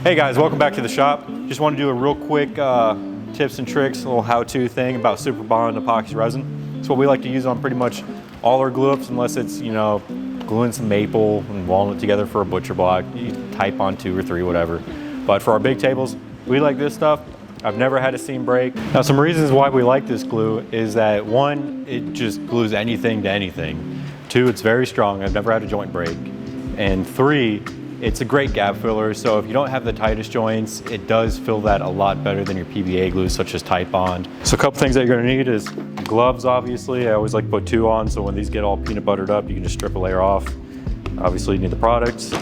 Hey guys, welcome back to the shop. Just want to do a real quick tips and tricks, a little how-to thing about Superbond epoxy resin. It's what we like to use on pretty much all our glue ups, unless it's, you know, gluing some maple and walnut together for a butcher block. You Titebond 2 or 3, whatever. But for our big tables, we like this stuff. I've never had a seam break. Now, some reasons why we like this glue is that 1, it just glues anything to anything. 2, it's very strong. I've never had a joint break. And 3, it's a great gap filler. So if you don't have the tightest joints, it does fill that a lot better than your PVA glue, such as Titebond. So a couple things that you're gonna need is gloves, obviously. I always like to put 2 on, so when these get all peanut buttered up, you can just strip a layer off. Obviously, you need the products,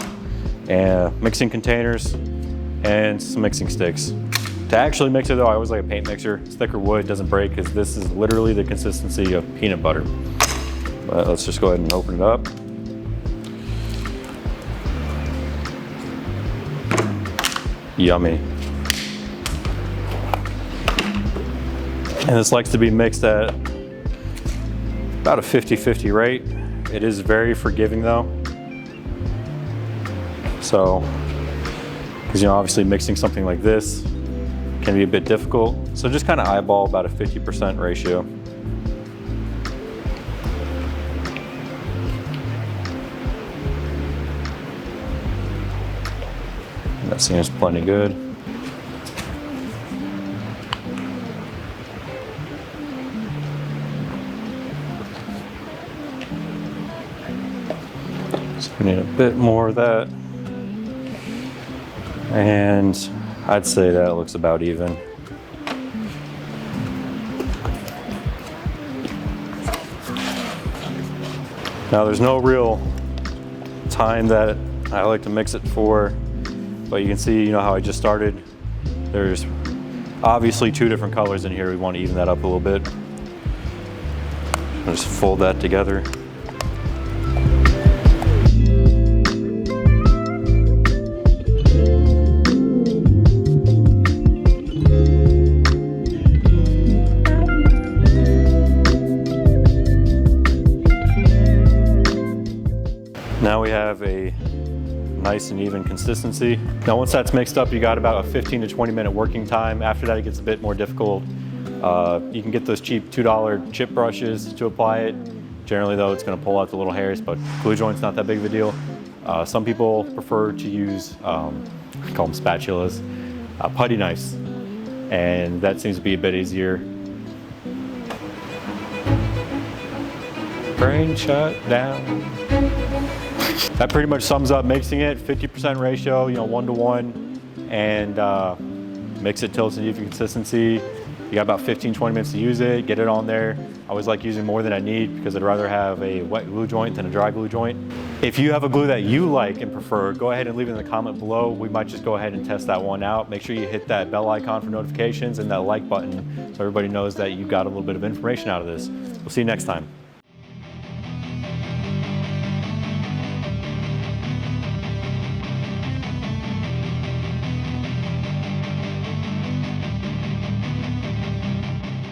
and mixing containers, and some mixing sticks. To actually mix it though, I always like a paint mixer. It's thicker wood, doesn't break, because this is literally the consistency of peanut butter. But let's just go ahead and open it up. Yummy. And this likes to be mixed at about a 50-50 rate. It is very forgiving though. So, because you know, obviously mixing something like this can be a bit difficult. So just kind of eyeball about a 50% ratio. That seems plenty good. So we need a bit more of that. And I'd say that looks about even. Now there's no real time that I like to mix it for, but you can see, you know how I just started. There's obviously 2 different colors in here. We want to even that up a little bit. I'll just fold that together. Now we have a nice and even consistency. Now once that's mixed up, you got about a 15 to 20 minute working time. After that, it gets a bit more difficult. You can get those cheap $2 chip brushes to apply it. Generally though, it's gonna pull out the little hairs, but glue joint's not that big of a deal. Some people prefer to use, we call them spatulas, putty knives, and that seems to be a bit easier. Brain shut down. That pretty much sums up mixing it, 50% ratio, you know, 1-to-1, and mix it till it's an even consistency. You got about 15-20 minutes to use it, get it on there. I always like using more than I need because I'd rather have a wet glue joint than a dry glue joint. If you have a glue that you like and prefer, go ahead and leave it in the comment below. We might just go ahead and test that one out. Make sure you hit that bell icon for notifications and that like button so everybody knows that you got a little bit of information out of this. We'll see you next time.